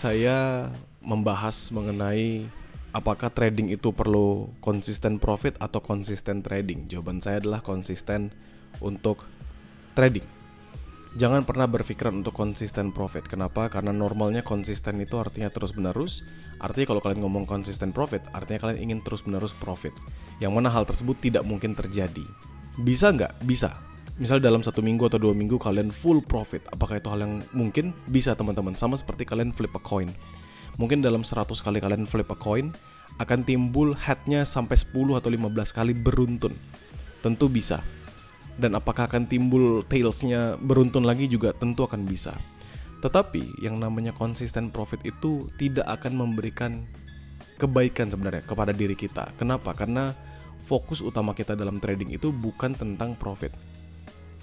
saya membahas mengenai apakah trading itu perlu konsisten profit atau konsisten trading. Jawaban saya adalah konsisten untuk trading. Jangan pernah berpikiran untuk konsisten profit. Kenapa? Karena normalnya konsisten itu artinya terus-menerus. Artinya kalau kalian ngomong konsisten profit, artinya kalian ingin terus-menerus profit. Yang mana hal tersebut tidak mungkin terjadi. Bisa nggak? Bisa. Misal dalam 1 minggu atau 2 minggu kalian full profit. Apakah itu hal yang mungkin? Bisa teman-teman. Sama seperti kalian flip a coin. Mungkin dalam 100 kali kalian flip a coin, akan timbul head-nya sampai 10 atau 15 kali beruntun. Tentu bisa. Dan apakah akan timbul tails-nya beruntun lagi juga tentu akan bisa. Tetapi yang namanya konsisten profit itu tidak akan memberikan kebaikan sebenarnya kepada diri kita. Kenapa? Karena fokus utama kita dalam trading itu bukan tentang profit.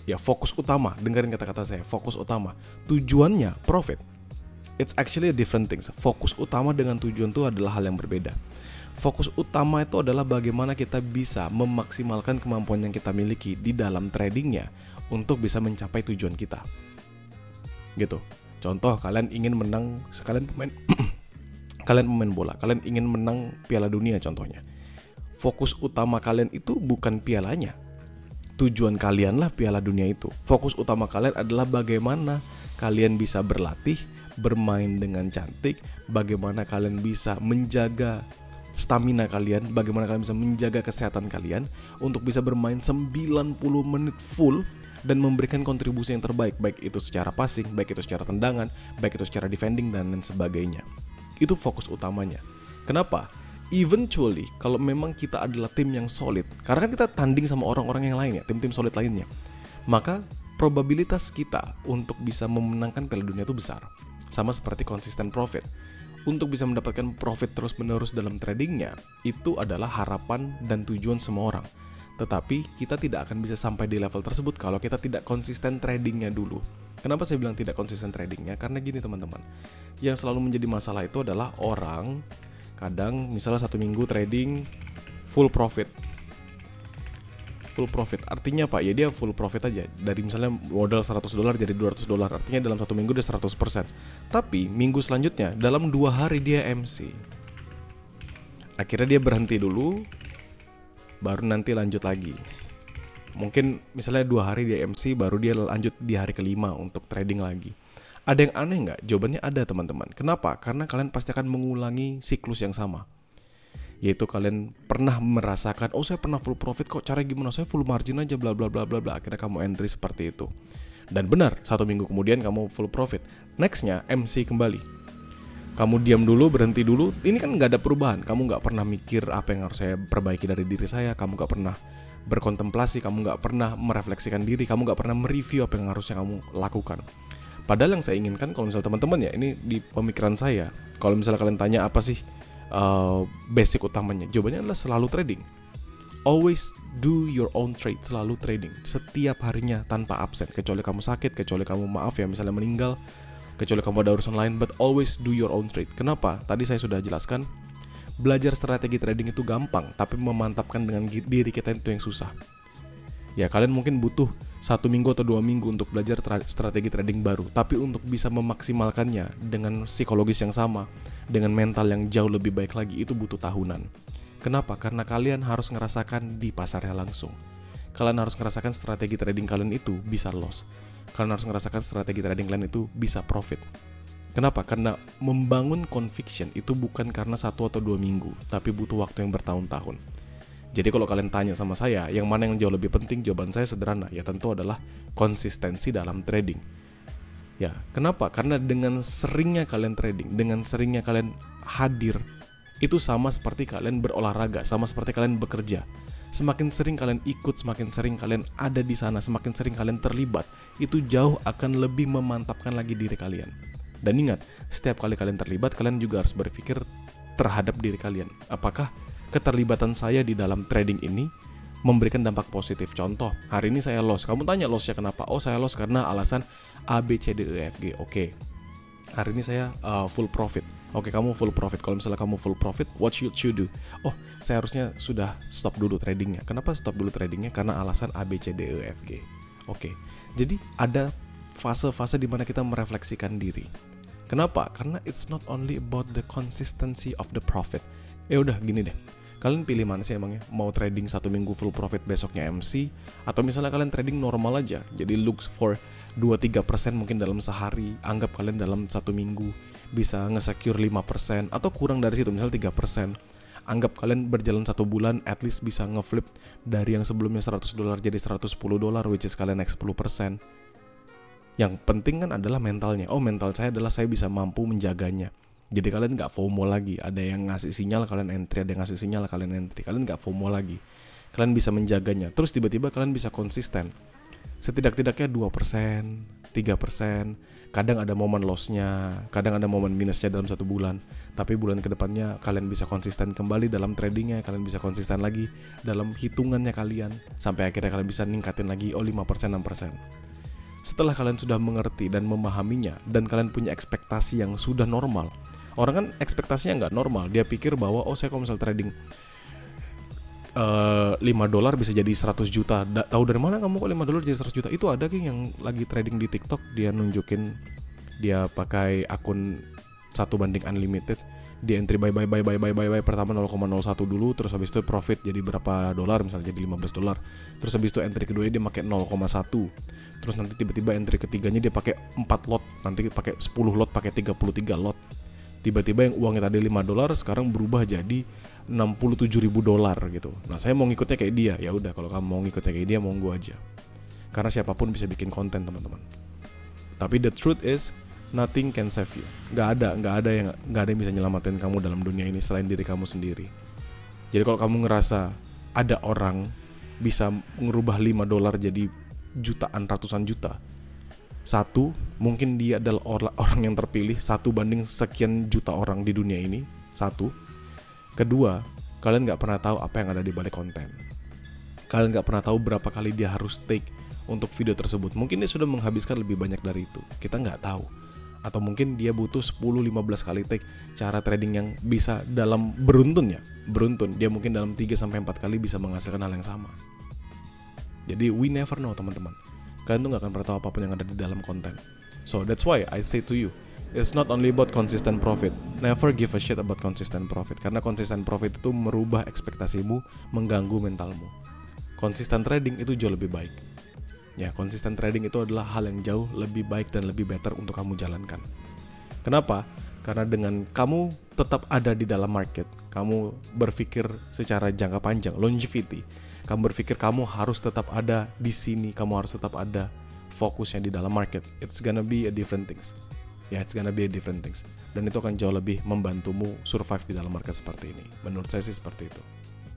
Ya, fokus utama, dengerin kata-kata saya, fokus utama. Tujuannya profit. It's actually a different things. Fokus utama dengan tujuan itu adalah hal yang berbeda. Fokus utama itu adalah bagaimana kita bisa memaksimalkan kemampuan yang kita miliki di dalam tradingnya untuk bisa mencapai tujuan kita. Gitu. Contoh, kalian ingin menang, kalian pemain bola, kalian ingin menang Piala Dunia contohnya. Fokus utama kalian itu bukan pialanya. Tujuan kalianlah Piala Dunia itu. Fokus utama kalian adalah bagaimana kalian bisa berlatih, bermain dengan cantik, bagaimana kalian bisa menjaga stamina kalian, bagaimana kalian bisa menjaga kesehatan kalian untuk bisa bermain 90 menit full dan memberikan kontribusi yang terbaik, baik itu secara passing, baik itu secara tendangan, baik itu secara defending dan lain sebagainya. Itu fokus utamanya. Kenapa? Eventually, kalau memang kita adalah tim yang solid, karena kan kita tanding sama orang-orang yang lain ya, tim-tim solid lainnya, maka probabilitas kita untuk bisa memenangkan Piala Dunia itu besar. Sama seperti konsisten profit. Untuk bisa mendapatkan profit terus-menerus dalam tradingnya, itu adalah harapan dan tujuan semua orang. Tetapi kita tidak akan bisa sampai di level tersebut kalau kita tidak konsisten tradingnya dulu. Kenapa saya bilang tidak konsisten tradingnya? Karena gini teman-teman, yang selalu menjadi masalah itu adalah orang kadang misalnya 1 minggu trading full profit. Full profit artinya apa? Ya dia full profit aja. Dari misalnya modal $100 jadi $200. Artinya dalam 1 minggu dia 100%. Tapi minggu selanjutnya dalam 2 hari dia MC. Akhirnya dia berhenti dulu, baru nanti lanjut lagi. Mungkin misalnya 2 hari dia MC, baru dia lanjut di hari kelima untuk trading lagi. Ada yang aneh nggak? Jawabannya ada teman-teman. Kenapa? Karena kalian pasti akan mengulangi siklus yang sama. Yaitu kalian pernah merasakan, oh saya pernah full profit kok, cara gimana, saya full margin aja bla bla bla bla bla. Akhirnya kamu entry seperti itu. Dan benar, 1 minggu kemudian kamu full profit. Nextnya MC kembali. Kamu diam dulu, berhenti dulu. Ini kan nggak ada perubahan. Kamu nggak pernah mikir apa yang harus saya perbaiki dari diri saya. Kamu nggak pernah berkontemplasi. Kamu nggak pernah merefleksikan diri. Kamu nggak pernah mereview apa yang harusnya kamu lakukan. Padahal yang saya inginkan, kalau misalnya teman-teman ya, ini di pemikiran saya, kalau misalnya kalian tanya apa sih basic utamanya, jawabannya adalah selalu trading. Always do your own trade, selalu trading setiap harinya tanpa absen, kecuali kamu sakit, kecuali kamu maaf ya misalnya meninggal, kecuali kamu ada urusan lain, but always do your own trade. Kenapa? Tadi saya sudah jelaskan, belajar strategi trading itu gampang, tapi memantapkan dengan diri kita itu yang susah. Ya kalian mungkin butuh 1 minggu atau 2 minggu untuk belajar strategi trading baru. Tapi untuk bisa memaksimalkannya dengan psikologis yang sama, dengan mental yang jauh lebih baik lagi, itu butuh tahunan. Kenapa? Karena kalian harus ngerasakan di pasarnya langsung. Kalian harus ngerasakan strategi trading kalian itu bisa loss. Kalian harus ngerasakan strategi trading kalian itu bisa profit. Kenapa? Karena membangun conviction itu bukan karena 1 atau 2 minggu, tapi butuh waktu yang bertahun-tahun. Jadi kalau kalian tanya sama saya, yang mana yang jauh lebih penting, jawaban saya sederhana, ya tentu adalah konsistensi dalam trading. Ya, kenapa? Karena dengan seringnya kalian trading, dengan seringnya kalian hadir, itu sama seperti kalian berolahraga, sama seperti kalian bekerja. Semakin sering kalian ikut, semakin sering kalian ada di sana, semakin sering kalian terlibat, itu jauh akan lebih memantapkan lagi diri kalian. Dan ingat, setiap kali kalian terlibat, kalian juga harus berpikir terhadap diri kalian. Apakah keterlibatan saya di dalam trading ini memberikan dampak positif? Contoh, hari ini saya loss. Kamu tanya lossnya kenapa? Oh, saya loss karena alasan A, B, C, D, E, F, G. Oke. Hari ini saya full profit. Oke, kamu full profit. Kalau misalnya kamu full profit, what should you do? Oh, saya harusnya sudah stop dulu tradingnya. Kenapa stop dulu tradingnya? Karena alasan A, B, C, D, E, F, G. Oke. Jadi ada fase-fase di mana kita merefleksikan diri. Kenapa? Karena it's not only about the consistency of the profit. Udah gini deh, kalian pilih mana sih emangnya? Mau trading 1 minggu full profit besoknya MC, atau misalnya kalian trading normal aja, jadi look for 2-3% mungkin dalam sehari. Anggap kalian dalam 1 minggu bisa nge-secure 5%, atau kurang dari situ, misalnya 3%. Anggap kalian berjalan 1 bulan, at least bisa nge-flip dari yang sebelumnya $100 jadi $110, which is kalian naik 10%. Yang penting kan adalah mentalnya. Mental saya adalah saya bisa mampu menjaganya. Jadi kalian gak FOMO lagi. Ada yang ngasih sinyal kalian entry, ada yang ngasih sinyal kalian entry. Kalian gak FOMO lagi. Kalian bisa menjaganya. Terus tiba-tiba kalian bisa konsisten. Setidak-tidaknya 2%, 3%. Kadang ada momen lossnya, kadang ada momen minusnya dalam 1 bulan. Tapi bulan kedepannya kalian bisa konsisten kembali dalam tradingnya. Kalian bisa konsisten lagi dalam hitungannya kalian. Sampai akhirnya kalian bisa ningkatin lagi 5%, 6%. Setelah kalian sudah mengerti dan memahaminya, dan kalian punya ekspektasi yang sudah normal. Orang kan ekspektasinya nggak normal. Dia pikir bahwa saya kalau misal trading $5 bisa jadi 100 juta. Tahu dari mana kamu kok $5 jadi 100 juta? Itu ada yang lagi trading di TikTok, dia nunjukin dia pakai akun 1 banding unlimited. Dia entry buy pertama 0,01 dulu, terus habis itu profit jadi berapa dolar, misalnya jadi $15. Terus habis itu entry kedua dia pakai 0,1. Terus nanti tiba-tiba entry ketiganya dia pakai 4 lot, nanti pakai 10 lot, pakai 33 lot. Tiba-tiba yang uangnya tadi $5 sekarang berubah jadi $67.000 gitu. Nah, saya mau ngikutnya kayak dia. Ya udah, kalau kamu mau ngikutnya kayak dia, monggo aja. Karena siapapun bisa bikin konten, teman-teman. Tapi the truth is nothing can save you. Gak ada yang bisa nyelamatin kamu dalam dunia ini selain diri kamu sendiri. Jadi kalau kamu ngerasa ada orang bisa ngerubah $5 jadi jutaan, ratusan juta, satu, mungkin dia adalah orang yang terpilih 1 banding sekian juta orang di dunia ini. Satu. Kedua, kalian gak pernah tahu apa yang ada di balik konten. Kalian gak pernah tahu berapa kali dia harus take untuk video tersebut. Mungkin dia sudah menghabiskan lebih banyak dari itu, kita gak tahu. Atau mungkin dia butuh 10-15 kali take cara trading yang bisa dalam beruntun. Dia mungkin dalam 3-4 kali bisa menghasilkan hal yang sama. Jadi we never know, teman-teman. Kalian tuh gak akan pernah tahu apapun yang ada di dalam konten. So that's why I say to you, it's not only about consistent profit. Never give a shit about consistent profit. Karena consistent profit itu merubah ekspektasimu, mengganggu mentalmu. Consistent trading itu jauh lebih baik. Ya, consistent trading itu adalah hal yang jauh lebih baik dan lebih better untuk kamu jalankan. Kenapa? Karena dengan kamu tetap ada di dalam market, kamu berpikir secara jangka panjang, longevity. Kamu berpikir kamu harus tetap ada di sini, kamu harus tetap ada fokusnya di dalam market. It's gonna be a different things. It's gonna be a different things. Dan itu akan jauh lebih membantumu survive di dalam market seperti ini. Menurut saya sih seperti itu.